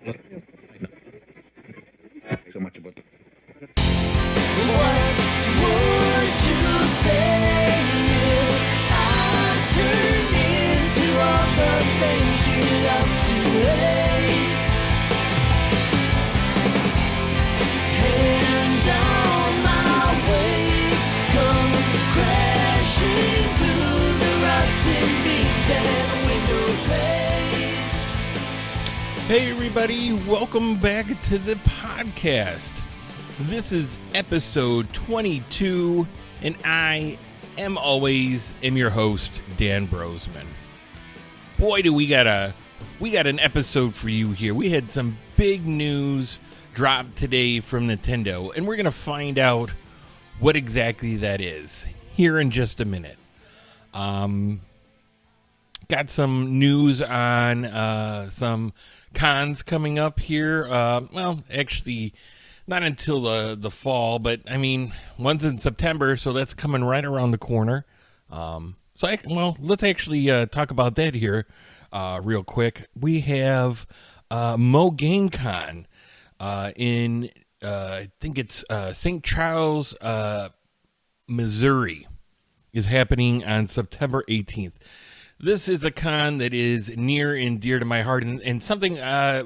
So much about the What would you say if I turned into all the things you love to hate? And on my way comes crashing through the rotten beams and window panes. Hey everybody, welcome back to the podcast. This is episode 22, and I am your host, Dan Brosman. Boy, do we got an episode for you here. We had some big news drop today from Nintendo, and we're going to find out what exactly that is here in just a minute. Got some news on some cons coming up here. Well, actually, not until the fall, but I mean, one's in September, so that's coming right around the corner. Let's actually talk about that here real quick. We have Mo Game Con in, I think it's St. Charles, Missouri, is happening on September 18th. This is a con that is near and dear to my heart, and something that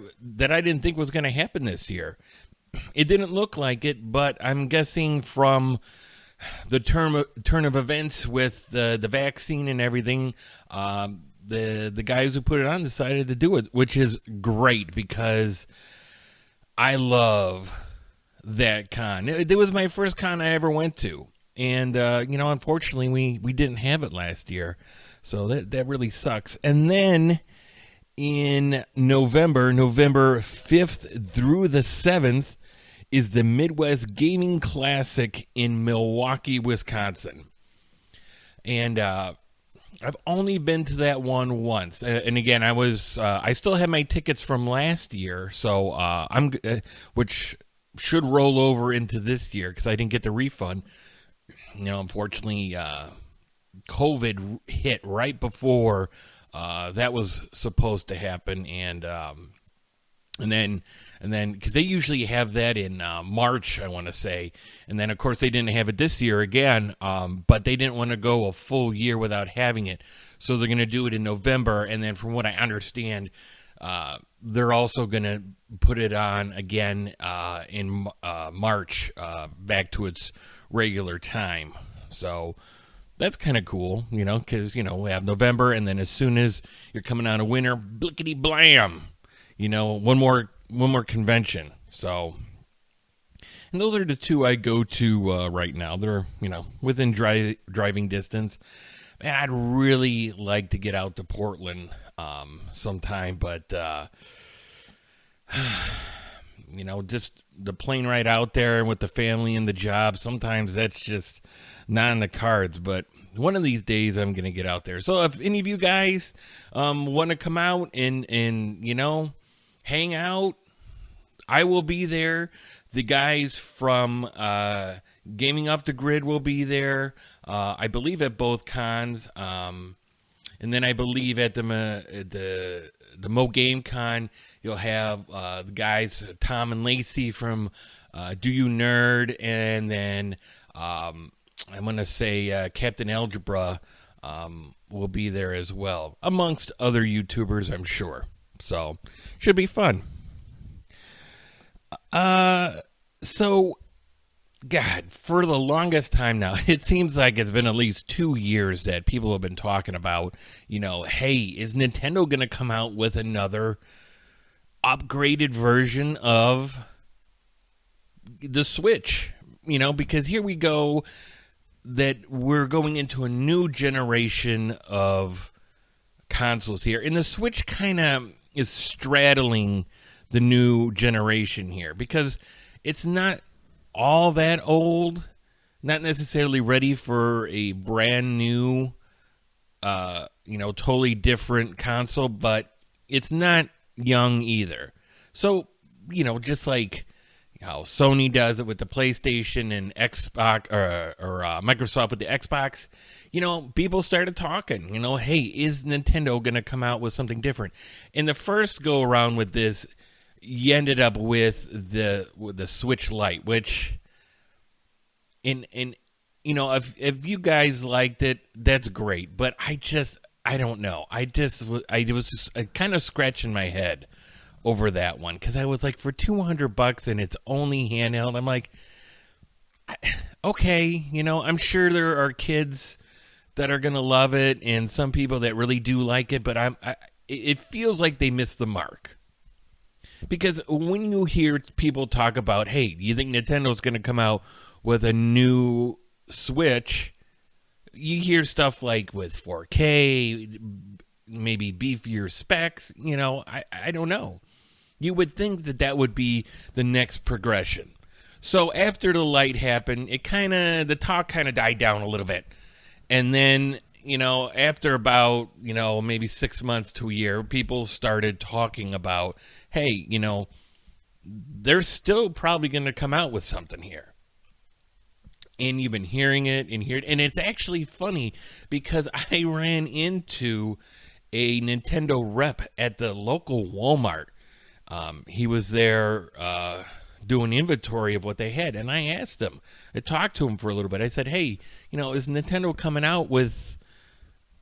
I didn't think was going to happen this year. It didn't look like it, but I'm guessing from the turn of events with the vaccine and everything, the guys who put it on decided to do it, which is great because I love that con. It was my first con I ever went to, and unfortunately we didn't have it last year. So that really sucks. And then in November 5th through the 7th is the Midwest Gaming Classic in Milwaukee, Wisconsin. And I've only been to that one once. And again, I still have my tickets from last year, so which should roll over into this year because I didn't get the refund. Unfortunately, COVID hit right before that was supposed to happen, and then because they usually have that in March, I want to say, and then of course they didn't have it this year again, but they didn't want to go a full year without having it, so they're going to do it in November, and then from what I understand, they're also going to put it on again in March, back to its regular time. So that's kind of cool, because, we have November, and then as soon as you're coming out of winter, blickety blam, one more convention. So, and those are the two I go to right now. They're, within driving distance. Man, I'd really like to get out to Portland sometime, but, just the plane ride out there with the family and the job, sometimes that's just not in the cards, but one of these days I'm going to get out there. So if any of you guys want to come out and hang out, I will be there. The guys from Gaming Off the Grid will be there, I believe at both cons. And then I believe at the Mo Game Con, you'll have the guys, Tom and Lacey from Do You Nerd, and then I'm going to say Captain Algebra will be there as well, amongst other YouTubers, I'm sure. So, should be fun. So, God, for the longest time now, it seems like it's been at least 2 years that people have been talking about, hey, is Nintendo going to come out with another upgraded version of the Switch? Because here we go, that we're going into a new generation of consoles here. And the Switch kind of is straddling the new generation here because it's not all that old, not necessarily ready for a brand new, totally different console, but it's not young either. So, just like how Sony does it with the PlayStation and Xbox or Microsoft with the Xbox, people started talking, hey, is Nintendo going to come out with something different? And the first go around with this, you ended up with the Switch Lite, which, and if you guys liked it, that's great. But I don't know. I was just kind of scratching my head over that one because I was like, for $200 and it's only handheld. I'm like, okay, I'm sure there are kids that are gonna love it and some people that really do like it, but it feels like they missed the mark. Because when you hear people talk about, hey, do you think Nintendo's going to come out with a new Switch? You hear stuff like with 4K, maybe beefier specs. I don't know. You would think that would be the next progression. So after the Lite happened, the talk kind of died down a little bit. And then, after about, maybe 6 months to a year, people started talking about, hey, they're still probably going to come out with something here. And you've been hearing it and it's actually funny because I ran into a Nintendo rep at the local Walmart. He was there doing inventory of what they had, and I asked him. I talked to him for a little bit. I said, hey, is Nintendo coming out with,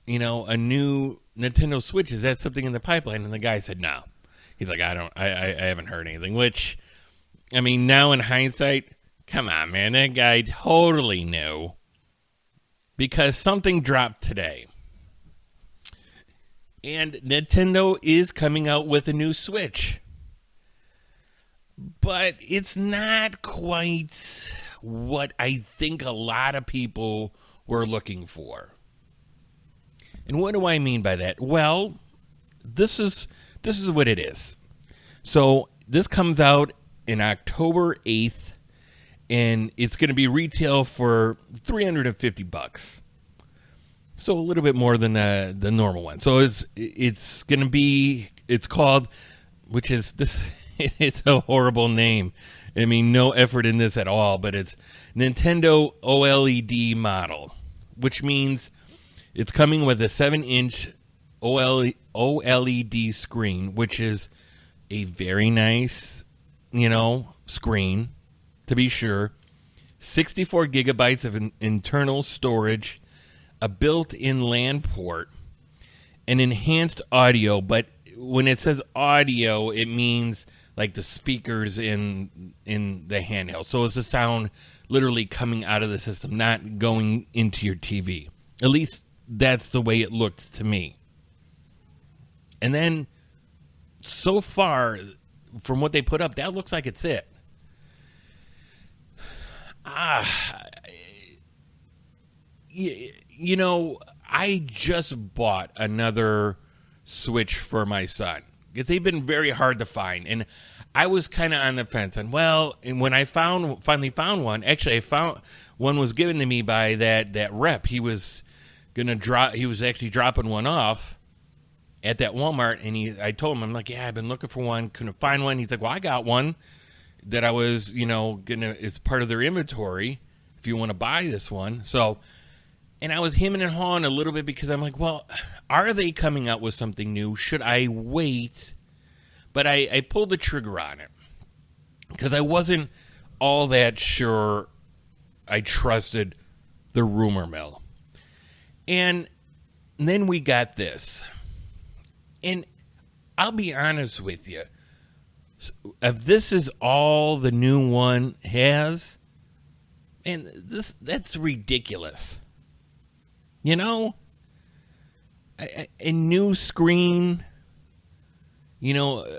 a new Nintendo Switch? Is that something in the pipeline? And the guy said, no. He's like, I haven't heard anything, which, now in hindsight, come on, man, that guy totally knew because something dropped today. And Nintendo is coming out with a new Switch. But it's not quite what I think a lot of people were looking for. And what do I mean by that? Well, this is what it is. So this comes out in October 8th, and it's going to be retail for $350. So a little bit more than the normal one. So it's going to be, it's called, which is this, it's a horrible name. No effort in this at all, but it's Nintendo OLED model, which means it's coming with a 7-inch OLED screen, which is a very nice, screen, to be sure. 64 gigabytes of internal storage, a built-in LAN port, an enhanced audio. But when it says audio, it means like the speakers in the handheld. So it's the sound literally coming out of the system, not going into your TV. At least that's the way it looked to me. And then, so far, from what they put up, that looks like it's it. I just bought another Switch for my son because they've been very hard to find, and I was kind of on the fence. And when I finally found one, actually, I found one was given to me by that rep. He was actually dropping one off at that Walmart, and I told him, I'm like, yeah, I've been looking for one, couldn't find one. He's like, well, I got one that I was, it's part of their inventory if you want to buy this one. So, and I was hemming and hawing a little bit because I'm like, well, are they coming out with something new? Should I wait? But I pulled the trigger on it because I wasn't all that sure I trusted the rumor mill. And then we got this. And I'll be honest with you. If this is all the new one has, and that's ridiculous. A new screen,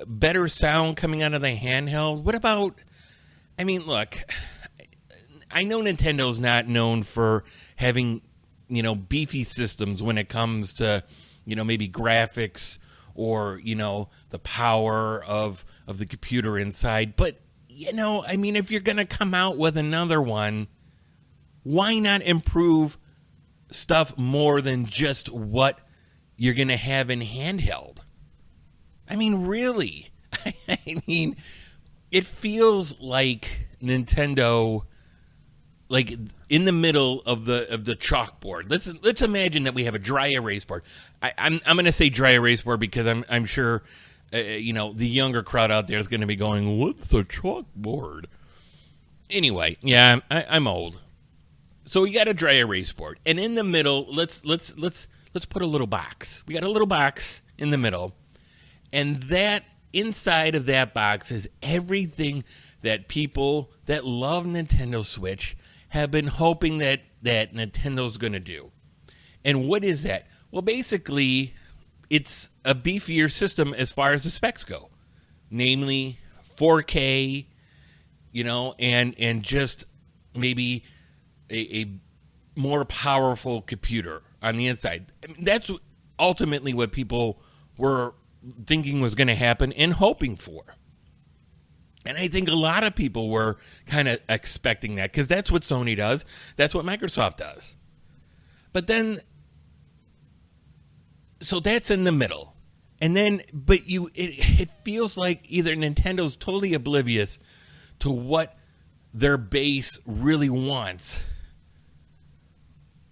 better sound coming out of the handheld. What about, look, I know Nintendo's not known for having, beefy systems when it comes to, maybe graphics or, the power of the computer inside. But, if you're going to come out with another one, why not improve stuff more than just what you're going to have in handheld? Really? It feels like Nintendo, like in the middle of the chalkboard. Let's imagine that we have a dry erase board. I'm going to say dry erase board because I'm sure the younger crowd out there is going to be going, "What's a chalkboard?" Anyway, yeah, I'm old. So we got a dry erase board, and in the middle, let's put a little box. We got a little box in the middle, and that inside of that box is everything that people that love Nintendo Switch have been hoping that Nintendo's going to do. And what is that? Well, basically, it's a beefier system as far as the specs go, namely 4K, and just maybe a more powerful computer on the inside. I mean, that's ultimately what people were thinking was going to happen and hoping for. And I think a lot of people were kind of expecting that because that's what Sony does. That's what Microsoft does. But then, so that's in the middle. And then, but it feels like either Nintendo's totally oblivious to what their base really wants,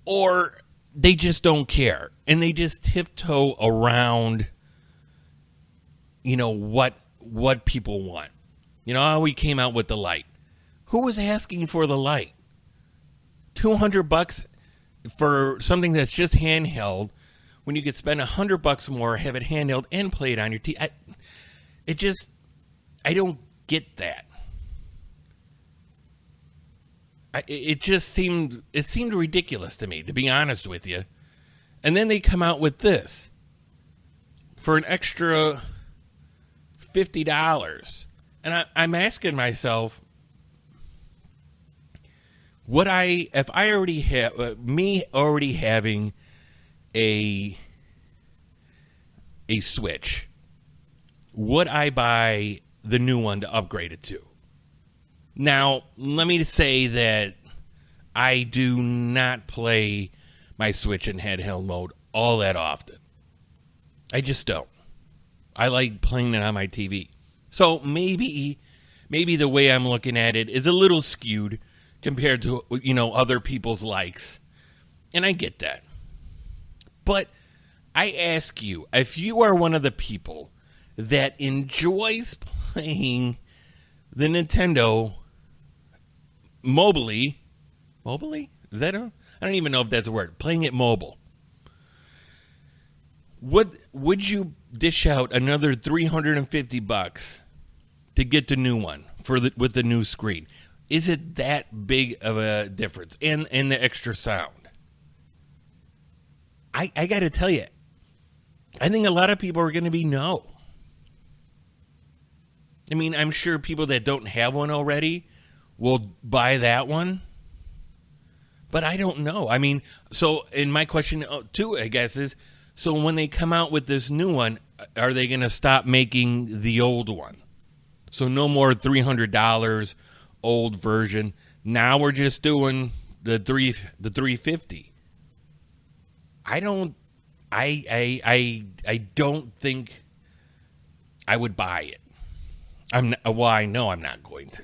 or they just don't care, and they just tiptoe around, what people want. How we came out with the light. Who was asking for the light? $200 for something that's just handheld, when you could spend $100 more, have it handheld, and play it on your TV. I don't get that. It seemed ridiculous to me, to be honest with you. And then they come out with this for an extra $50. And I'm asking myself, if I already have, me already having a Switch, would I buy the new one to upgrade it to? Now, let me say that I do not play my Switch in handheld mode all that often. I just don't. I like playing it on my TV. So maybe the way I'm looking at it is a little skewed compared to, other people's likes. And I get that. But I ask you, if you are one of the people that enjoys playing the Nintendo mobilely, is that I don't even know if that's a word. Playing it mobile. Would you dish out another $350 to get the new one with the new screen? Is it that big of a difference? And the extra sound. I got to tell you, I think a lot of people are going to be no. I mean, I'm sure people that don't have one already will buy that one. But I don't know. I mean, and my question too, I guess, is, so when they come out with this new one, are they going to stop making the old one? So no more $300 old version. Now we're just doing the $350. I don't think I would buy it. I know I'm not going to.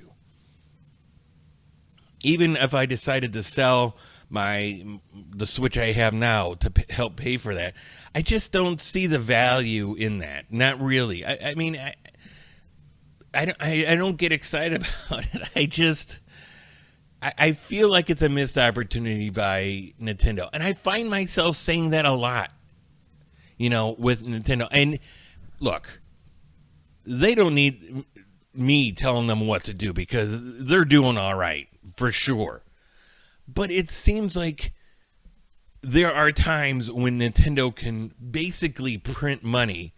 Even if I decided to sell the Switch I have now to help pay for that, I just don't see the value in that. Not really. I mean, I don't get excited about it. I feel like it's a missed opportunity by Nintendo, and I find myself saying that a lot. With Nintendo. And look, they don't need me telling them what to do because they're doing all right. For sure. But it seems like there are times when Nintendo can basically print money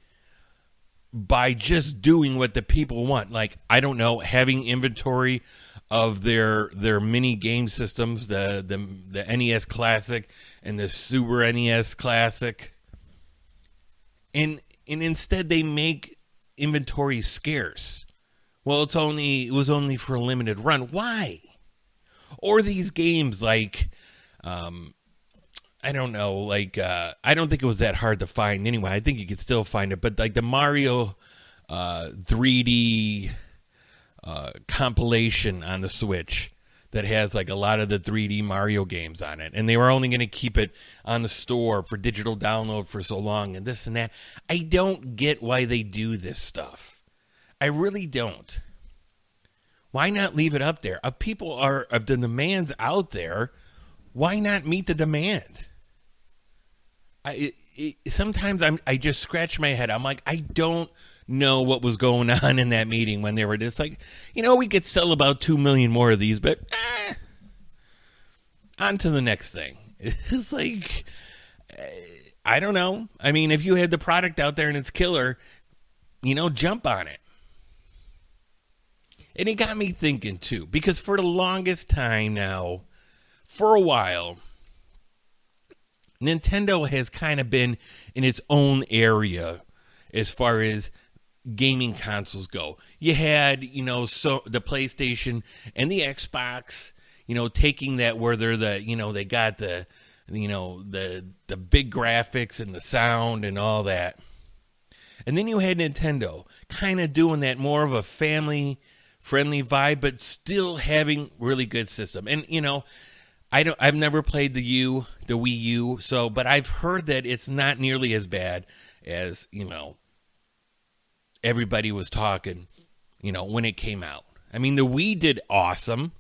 by just doing what the people want. Like, I don't know, having inventory of their mini game systems, the NES Classic and the Super NES Classic. And instead they make inventory scarce. Well, it was only for a limited run. Why? Or these games like, I don't know, like, I don't think it was that hard to find anyway. I think you could still find it. But like the Mario 3D compilation on the Switch that has like a lot of the 3D Mario games on it, and they were only going to keep it on the store for digital download for so long, and this and that. I don't get why they do this stuff. I really don't. Why not leave it up there? If people are, if the demand's out there, why not meet the demand? Sometimes I just scratch my head. I'm like, I don't know what was going on in that meeting when they were just like, we could sell about 2 million more of these, but on to the next thing. It's like, I don't know. I mean, if you had the product out there and it's killer, jump on it. And it got me thinking, too, because for the longest time now, for a while, Nintendo has kind of been in its own area as far as gaming consoles go. You had, so the PlayStation and the Xbox, taking that where they're the, they got the, the big graphics and the sound and all that. And then you had Nintendo kind of doing that more of a family-friendly vibe, but still having really good system. And, I've never played the Wii U, but I've heard that it's not nearly as bad as, everybody was talking, when it came out. I mean, the Wii did awesome.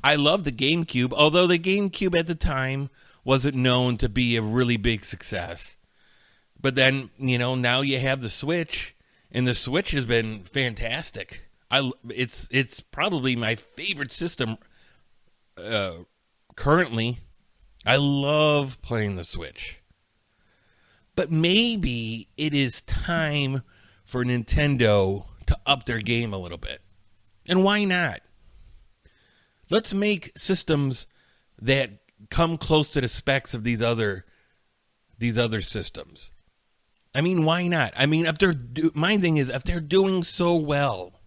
I love the GameCube, although the GameCube at the time wasn't known to be a really big success. But then, now you have the Switch, and the Switch has been fantastic. It's probably my favorite system currently. I love playing the Switch. But maybe it is time for Nintendo to up their game a little bit. And why not? Let's make systems that come close to the specs of these other systems. I mean, why not? I mean, my thing is, if they're doing so well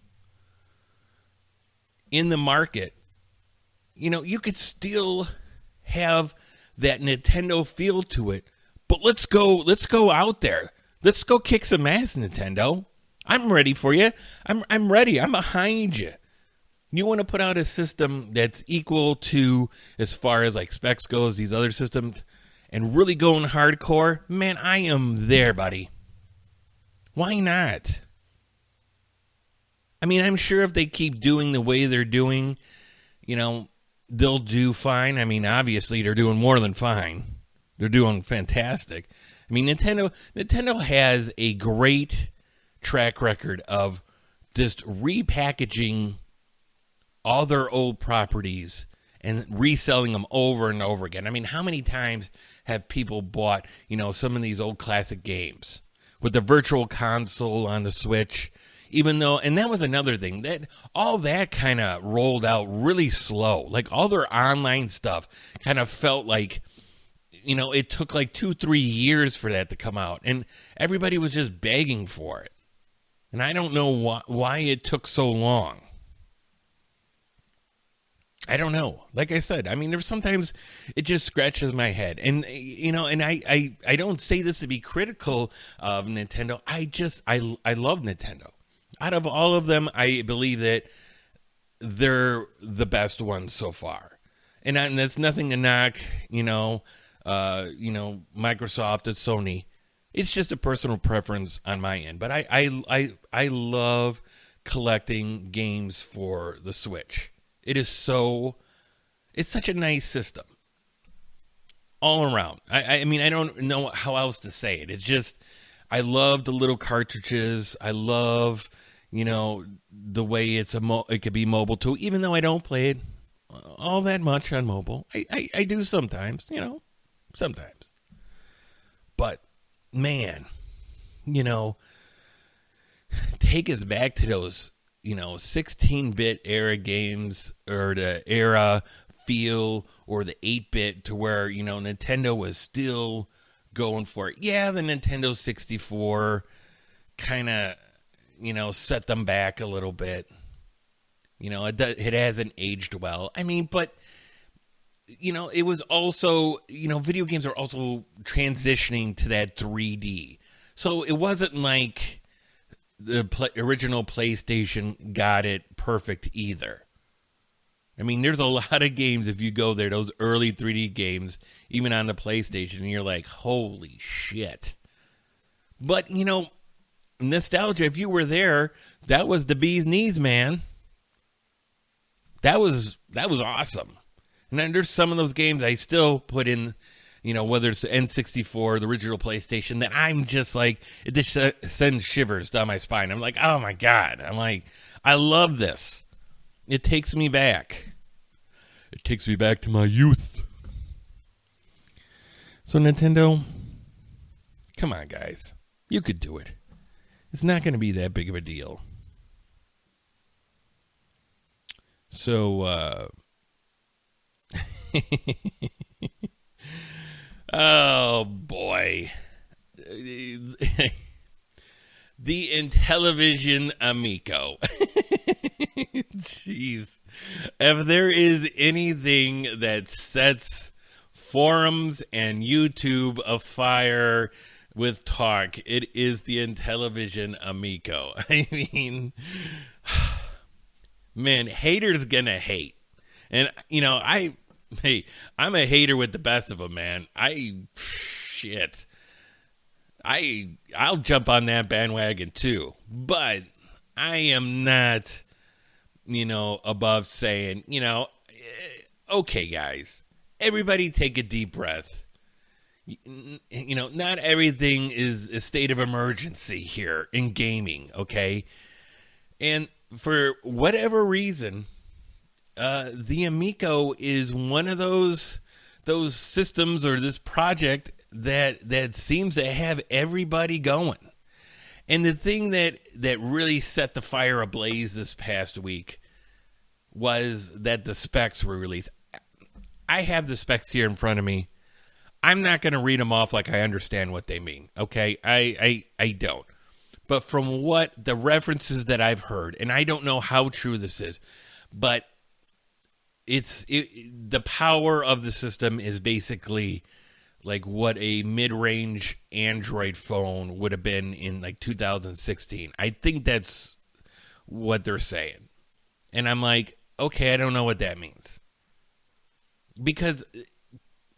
in the market, you could still have that Nintendo feel to it. But let's go out there. Let's go kick some ass, Nintendo. I'm ready for you. I'm ready. I'm behind you. You want to put out a system that's equal to, as far as like specs goes, these other systems, and really going hardcore? Man, I am there, buddy. Why not? I mean, I'm sure if they keep doing the way they're doing, they'll do fine. I mean, obviously, they're doing more than fine. They're doing fantastic. I mean, Nintendo has a great track record of just repackaging all their old properties and reselling them over and over again. I mean, how many times have people bought, some of these old classic games with the virtual console on the Switch? Even though, and that was another thing, that all that kind of rolled out really slow. Like all their online stuff kind of felt like, it took like 2-3 years for that to come out. And everybody was just begging for it. And I don't know why it took so long. I don't know. Like I said, I mean, there's sometimes it just scratches my head. And, and I don't say this to be critical of Nintendo. I love Nintendo. Out of all of them, I believe that they're the best ones so far. And that's nothing to knock, Microsoft and Sony. It's just a personal preference on my end. But I love collecting games for the Switch. It's such a nice system. All around. I mean, I don't know how else to say it. It's just, I love the little cartridges. I love, the way it could be mobile too, even though I don't play it all that much on mobile. I do sometimes, sometimes. But, man, take us back to those, 16-bit era games, or the era feel, or the 8-bit, to where, Nintendo was still going for it. Yeah, the Nintendo 64 kind of, set them back a little bit. It hasn't aged well. I mean, but, it was also, video games are also transitioning to that 3D. So it wasn't like the original PlayStation got it perfect either. I mean, there's a lot of games if you go there, those early 3D games, even on the PlayStation, and you're like, holy shit. But, you know, nostalgia, if you were there, that was the bee's knees, man. That was awesome. And then there's some of those games I still put in, you know, whether it's the N64, the original PlayStation, that I'm just like, it just sends shivers down my spine. I'm like, oh my God. I'm like, I love this. It takes me back. It takes me back to my youth. So Nintendo, come on, guys. You could do it. It's not going to be that big of a deal. So, oh boy. The Intellivision Amico. Jeez. If there is anything that sets forums and YouTube afire with talk, it is the Intellivision Amico. I mean, man, haters gonna hate. And, you know, I'm a hater with the best of them, man. I'll jump on that bandwagon too. But I am not, you know, above saying, you know, okay, guys, everybody take a deep breath. You know, not everything is a state of emergency here in gaming, okay? And for whatever reason, the Amico is one of those systems or this project that seems to have everybody going. And the thing that really set the fire ablaze this past week was that the specs were released. I have the specs here in front of me. I'm not going to read them off like I understand what they mean, okay? I don't. But from what the references that I've heard, and I don't know how true this is, but the power of the system is basically like what a mid-range Android phone would have been in like 2016. I think that's what they're saying. And I'm like, okay, I don't know what that means. Because,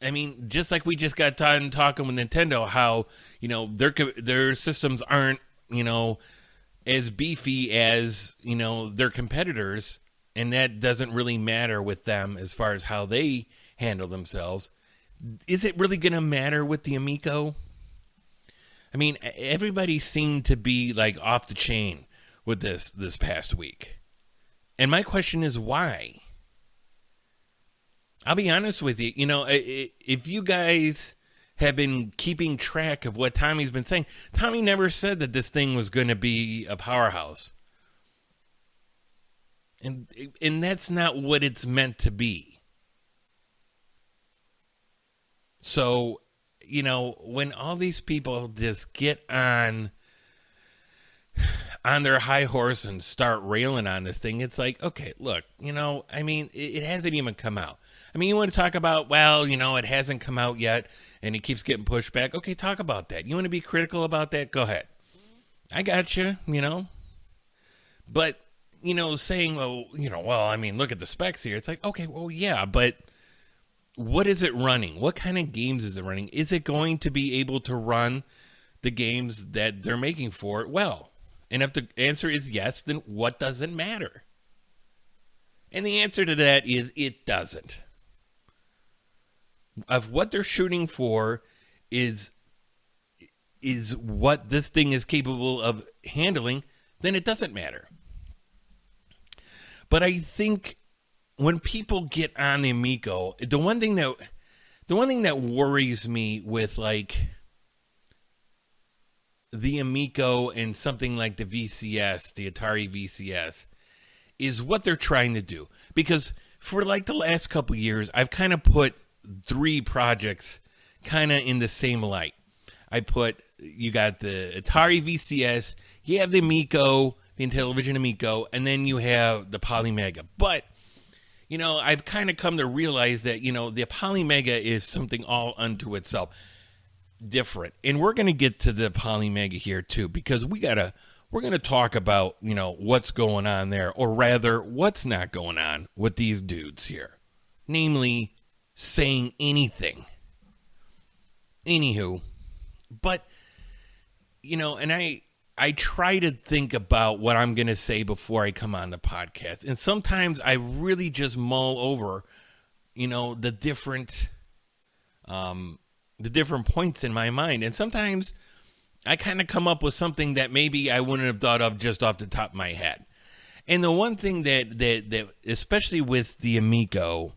I mean, just like we just got done talking with Nintendo, how, you know, their systems aren't, you know, as beefy as, you know, their competitors, and that doesn't really matter with them as far as how they handle themselves. Is it really going to matter with the Amico? I mean, everybody seemed to be like off the chain with this past week. And my question is why? I'll be honest with you. You know, if you guys have been keeping track of what Tommy's been saying, Tommy never said that this thing was going to be a powerhouse. And that's not what it's meant to be. So, you know, when all these people just get on their high horse and start railing on this thing, it's like, okay, look, you know, I mean, it hasn't even come out. I mean, you want to talk about, well, you know, it hasn't come out yet and it keeps getting pushed back. Okay, talk about that. You want to be critical about that? Go ahead. I got you, you know. But, you know, saying, well, you know, well, I mean, look at the specs here. It's like, okay, well, yeah, but what is it running? What kind of games is it running? Is it going to be able to run the games that they're making for it well? And if the answer is yes, then what does it matter? And the answer to that is it doesn't. If what they're shooting for is what this thing is capable of handling, then it doesn't matter. But I think when people get on the Amico, the one thing that worries me with like the Amico and something like the VCS, the Atari VCS, is what they're trying to do. Because for like the last couple years, I've kind of put 3 projects kind of in the same light. You got the Atari VCS, you have the Amico, the Intellivision Amico, and then you have the Polymega. But, you know, I've kind of come to realize that, you know, the Polymega is something all unto itself. Different. And we're going to get to the Polymega here too, because we got a we're going to talk about, what's going on there, or rather, what's not going on with these dudes here. Namely, saying anything. Anywho, but, and I try to think about what I'm going to say before I come on the podcast. And sometimes I really just mull over, the different points in my mind. And sometimes I kind of come up with something that maybe I wouldn't have thought of just off the top of my head. And the one thing that especially with the Amico,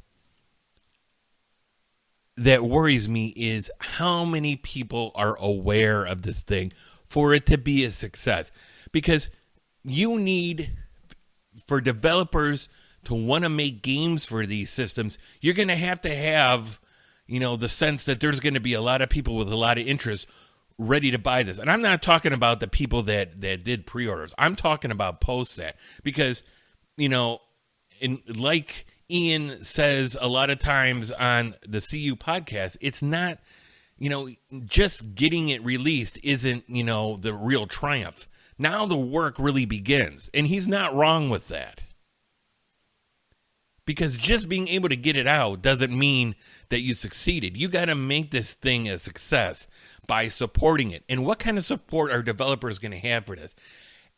that worries me is how many people are aware of this thing for it to be a success. Because you need, for developers to want to make games for these systems, you're going to have, the sense that there's going to be a lot of people with a lot of interest ready to buy this. And I'm not talking about the people that did pre-orders. I'm talking about post that. Because, like Ian says a lot of times on the CU podcast, it's not, just getting it released isn't, the real triumph. Now the work really begins. And he's not wrong with that. Because just being able to get it out doesn't mean that you succeeded. You got to make this thing a success by supporting it. And what kind of support are developers going to have for this?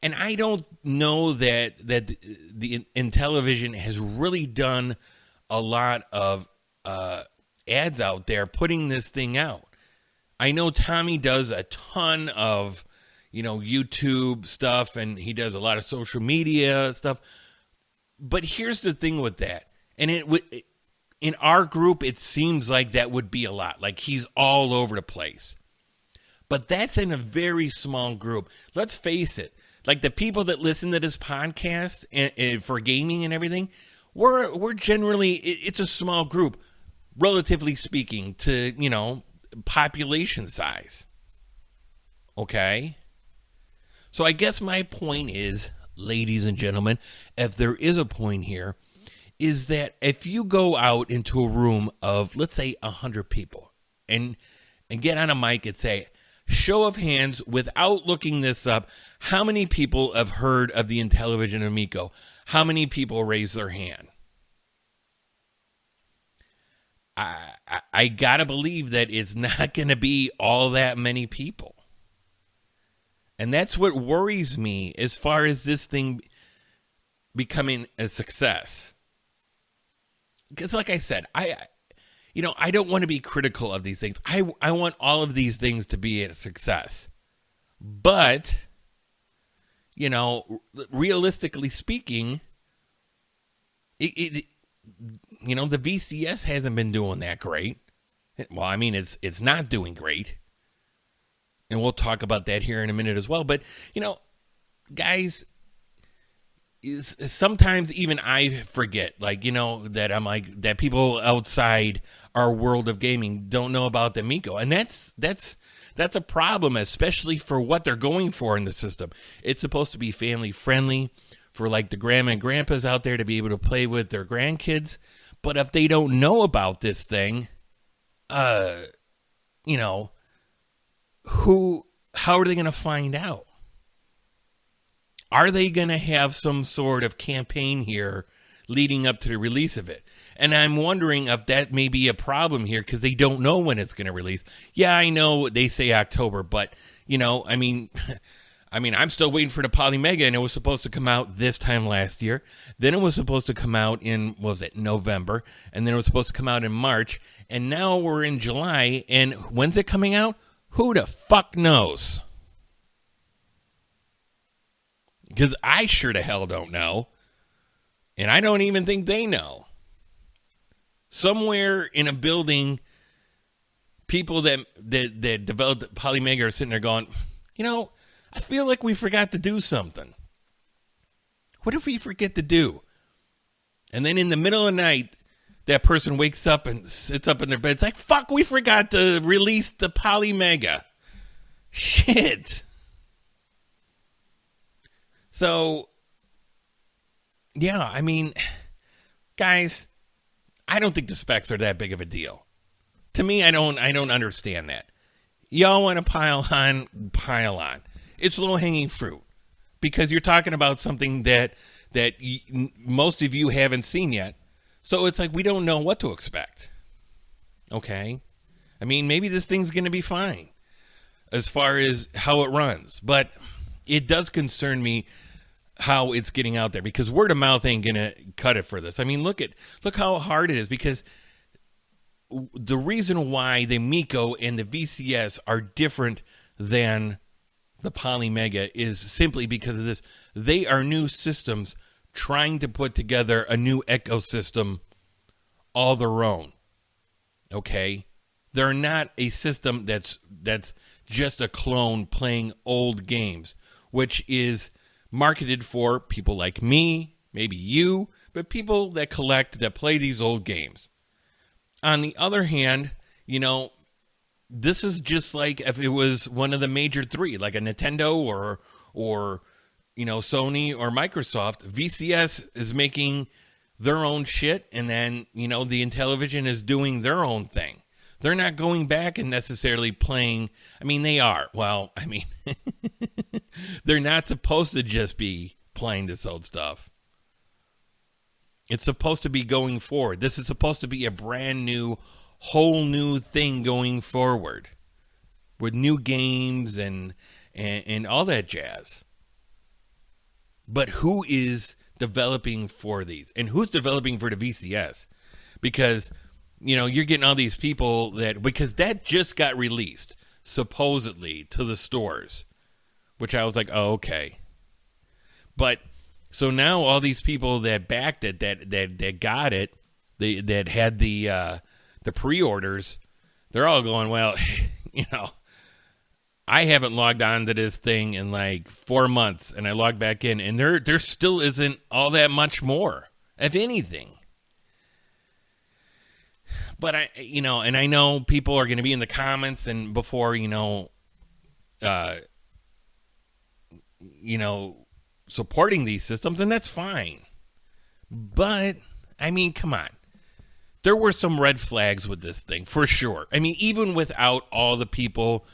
And I don't know that the Intellivision has really done a lot of ads out there putting this thing out. I know Tommy does a ton of, YouTube stuff, and he does a lot of social media stuff. But here's the thing with that. And in our group, it seems like that would be a lot. Like he's all over the place. But that's in a very small group. Let's face it. Like the people that listen to this podcast and for gaming and everything, we're generally, it's a small group, relatively speaking, to, population size. Okay? So I guess my point is, ladies and gentlemen, if there is a point here, is that if you go out into a room of, let's say, 100 people and get on a mic and say, show of hands, without looking this up, how many people have heard of the Intellivision Amico? How many people raise their hand? I gotta believe that it's not going to be all that many people. And that's what worries me as far as this thing becoming a success. Because like I said, I don't want to be critical of these things. I want all of these things to be a success. But, realistically speaking, the VCS hasn't been doing that great. Well, I mean, it's not doing great. And we'll talk about that here in a minute as well. But, guys, sometimes even I forget, that I'm like, that people outside our world of gaming don't know about the Amico. And that's a problem, especially for what they're going for in the system. It's supposed to be family friendly for the grandma and grandpas out there to be able to play with their grandkids. But if they don't know about this thing, how are they going to find out? Are they going to have some sort of campaign here leading up to the release of it? And I'm wondering if that may be a problem here because they don't know when it's going to release. Yeah, I know they say October, but, I'm still waiting for the Polymega, and it was supposed to come out this time last year. Then it was supposed to come out in, November, and then it was supposed to come out in March, and now we're in July, and when's it coming out? Who the fuck knows? Because I sure the hell don't know. And I don't even think they know. Somewhere in a building, people that developed Polymega are sitting there going, I feel like we forgot to do something. What if we forget to do? And then in the middle of the night, that person wakes up and sits up in their bed. It's like, fuck, we forgot to release the Polymega. Shit. So, yeah, guys, I don't think the specs are that big of a deal. To me, I don't understand that. Y'all want to pile on. It's low-hanging fruit. because you're talking about something that most of you haven't seen yet. So it's like we don't know what to expect. Okay? I mean, maybe this thing's going to be fine as far as how it runs. But it does concern me how it's getting out there, because word of mouth ain't going to cut it for this. I mean, look how hard it is, because the reason why the Amico and the VCS are different than the Polymega is simply because of this. They are new systems trying to put together a new ecosystem all their own. Okay? They're not a system that's just a clone playing old games, which is marketed for people like me, maybe you, but people that collect, that play these old games. On the other hand, you know, this is just like if it was one of the major three, like a Nintendo or you know, Sony or Microsoft. VCS is making their own shit, and then, you know, the Intellivision is doing their own thing. They're not going back and necessarily playing. I mean, they are. Well, I mean, they're not supposed to just be playing this old stuff. It's supposed to be going forward. This is supposed to be a brand new, whole new thing going forward with new games and all that jazz. But who is developing for these? And who's developing for the VCS? Because, you know, you're getting all these people because that just got released, supposedly, to the stores, which I was like, oh, okay. But so now all these people that backed it, that got it, that had the pre-orders, they're all going, well, you know, I haven't logged on to this thing in like 4 months, and I logged back in, and there still isn't all that much more, if anything. But I know people are going to be in the comments and before, supporting these systems, and that's fine. But I mean, come on. There were some red flags with this thing, for sure. I mean, even without all the people,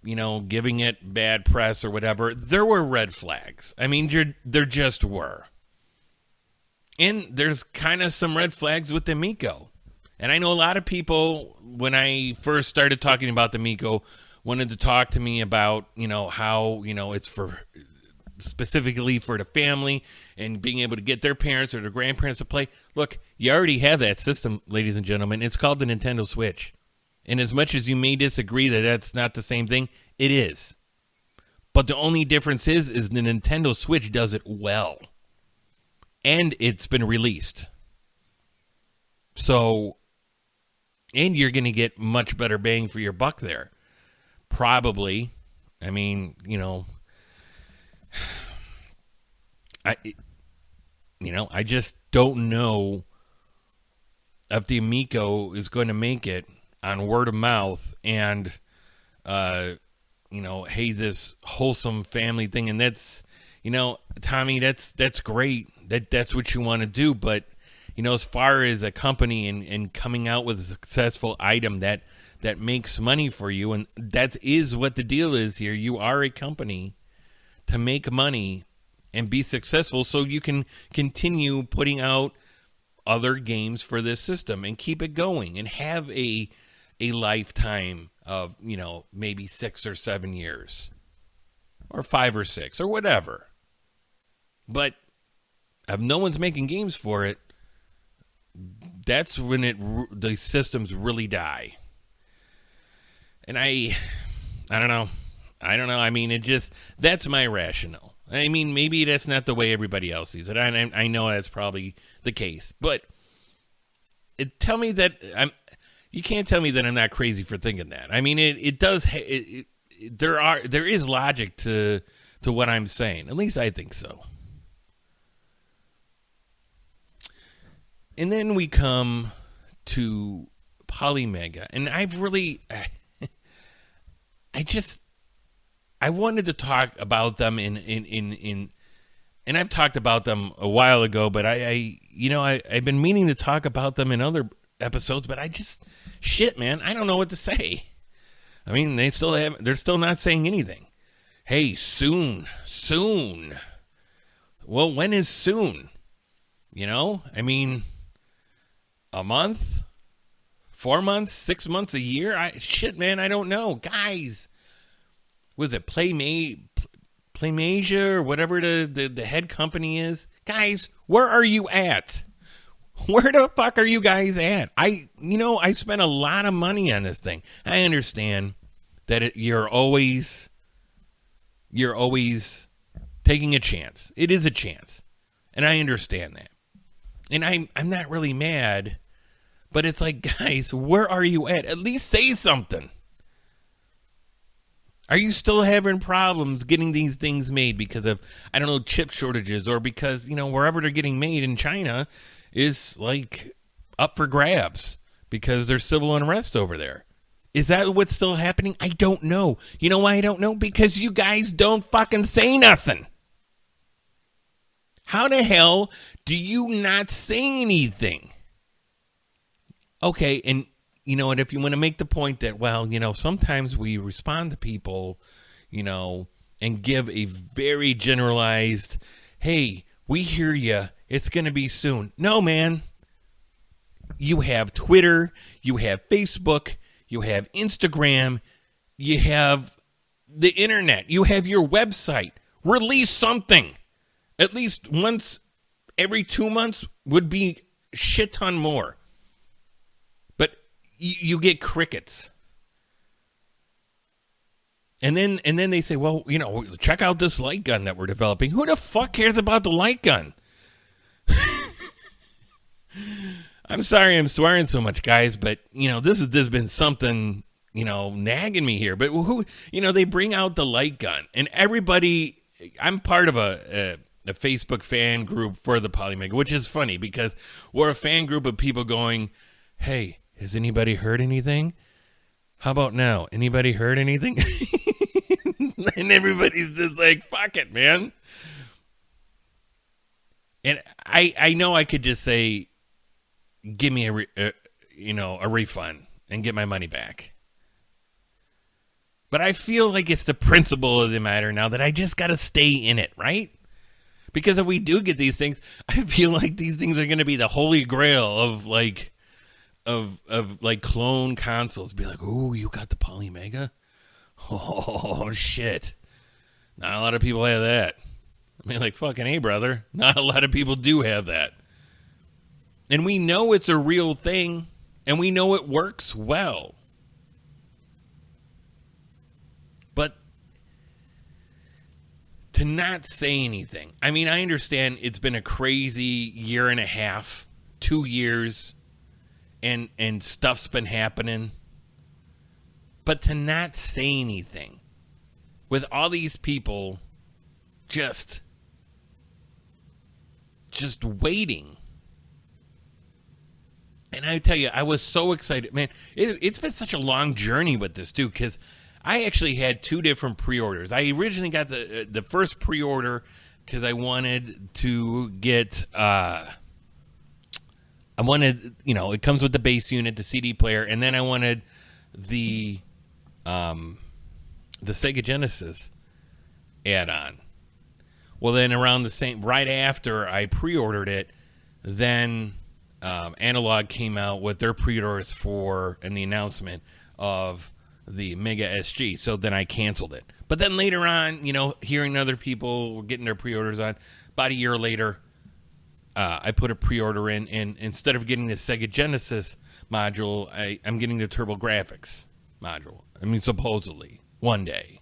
giving it bad press or whatever, there were red flags. I mean, there just were. And there's kind of some red flags with the Amico. And I know a lot of people, when I first started talking about the Amico, wanted to talk to me about, how, it's for specifically for the family and being able to get their parents or their grandparents to play. Look, you already have that system, ladies and gentlemen. It's called the Nintendo Switch. And as much as you may disagree that that's not the same thing, it is. But the only difference is the Nintendo Switch does it well. And it's been released. So, and you're going to get much better bang for your buck there. Probably. I mean, I just don't know if the Amico is going to make it on word of mouth and, hey, this wholesome family thing. And that's, Tommy, that's great. That's what you want to do. But, as far as a company and coming out with a successful item that makes money for you, and that is what the deal is here. You are a company to make money and be successful so you can continue putting out other games for this system and keep it going and have a lifetime of, maybe 6 or 7 years or 5 or 6 or whatever. But if no one's making games for it, that's when the systems really die. And I don't know. I mean, that's my rationale. I mean, maybe that's not the way everybody else sees it. I know that's probably the case, but tell me that you can't tell me that I'm not crazy for thinking that. I mean, there is logic to what I'm saying. At least I think so. And then we come to Polymega, and I wanted to talk about them and I've talked about them a while ago, but I've been meaning to talk about them in other episodes, but man, I don't know what to say. I mean, they're still not saying anything. Hey, soon, well, when is soon? You know, I mean, a month, 4 months, 6 months, a year? Shit, man, I don't know. Guys, was it Playmasia or whatever the head company is? Guys, where are you at? Where the fuck are you guys at? I spent a lot of money on this thing. I understand that you're always taking a chance. It is a chance. And I understand that. And I'm not really mad, but it's like, guys, where are you at? At least say something. Are you still having problems getting these things made because of, I don't know, chip shortages, or because, wherever they're getting made in China is like up for grabs because there's civil unrest over there? Is that what's still happening? I don't know. You know why I don't know? Because you guys don't fucking say nothing. How the hell do you not say anything? Okay, and and if you want to make the point that, well, sometimes we respond to people, and give a very generalized, hey, we hear you, it's going to be soon. No, man. You have Twitter, you have Facebook, you have Instagram, you have the internet, you have your website. Release something. At least once every 2 months would be a shit ton more. But you get crickets. And then they say, well, check out this light gun that we're developing. Who the fuck cares about the light gun? I'm sorry I'm swearing so much, guys, but, this has been something, nagging me here. But who, they bring out the light gun, and everybody, I'm part of a Facebook fan group for the Polymega, which is funny because we're a fan group of people going, hey, has anybody heard anything? How about now? Anybody heard anything? And everybody's just like, fuck it, man. And I know I could just say, give me a refund and get my money back. But I feel like it's the principle of the matter now that I just got to stay in it, right? Because if we do get these things, I feel like these things are going to be the holy grail of clone consoles. Be like, ooh, you got the Polymega? Oh, shit. Not a lot of people have that. I mean, like, fucking hey, brother. Not a lot of people do have that. And we know it's a real thing, and we know it works well. But to not say anything. I mean, I understand it's been a crazy year and a half, 2 years, and stuff's been happening. But to not say anything with all these people just waiting. And I tell you, I was so excited. Man, it's been such a long journey with this, too, because I actually had 2 different pre-orders. I originally got the first pre-order because I wanted to get... it comes with the base unit, the CD player, and then I wanted the Sega Genesis add-on. Well, then right after I pre-ordered it, then Analog came out with their pre-orders and the announcement of the Mega SG. So then I canceled it. But then later on, hearing other people were getting their pre-orders on, about a year later, I put a pre-order in, and instead of getting the Sega Genesis module, I'm getting the TurboGrafx module. I mean, supposedly, one day.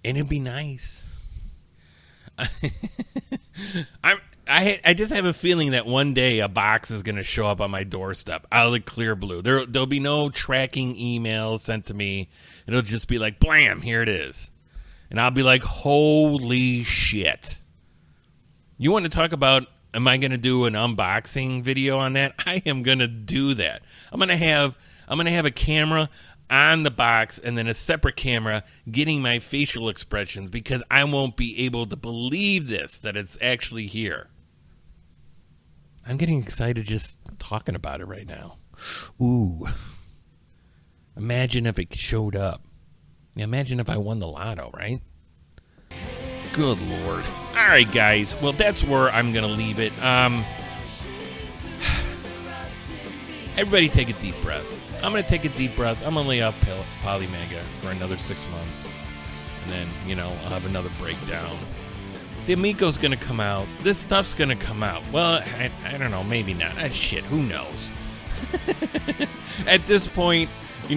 And it'd be nice. I just have a feeling that one day a box is going to show up on my doorstep out of the clear blue. There'll be no tracking emails sent to me. It'll just be like, blam, here it is. And I'll be like, holy shit. You want to talk about, am I going to do an unboxing video on that? I am going to do that. I'm going to have a camera on the box and then a separate camera getting my facial expressions because I won't be able to believe that it's actually here. I'm getting excited just talking about it right now. Ooh. Imagine if it showed up. Imagine if I won the lotto, right? Good Lord. All right, guys. Well, that's where I'm going to leave it. Everybody take a deep breath. I'm going to take a deep breath. I'm going to lay off Polymega for another 6 months. And then, I'll have another breakdown. The Amico's going to come out. This stuff's going to come out. Well, I don't know. Maybe not. Shit, who knows? At this point,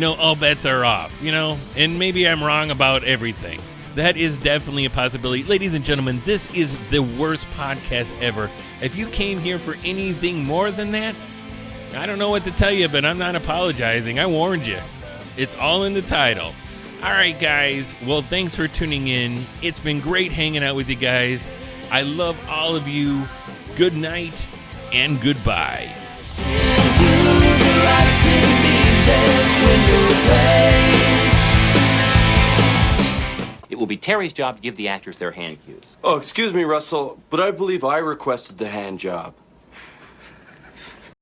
all bets are off, And maybe I'm wrong about everything. That is definitely a possibility. Ladies and gentlemen, this is the worst podcast ever. If you came here for anything more than that, I don't know what to tell you, but I'm not apologizing. I warned you. It's all in the title. All right, guys. Well, thanks for tuning in. It's been great hanging out with you guys. I love all of you. Good night and goodbye. It will be Terry's job to give the actors their hand cues. Oh, excuse me, Russell, but I believe I requested the hand job.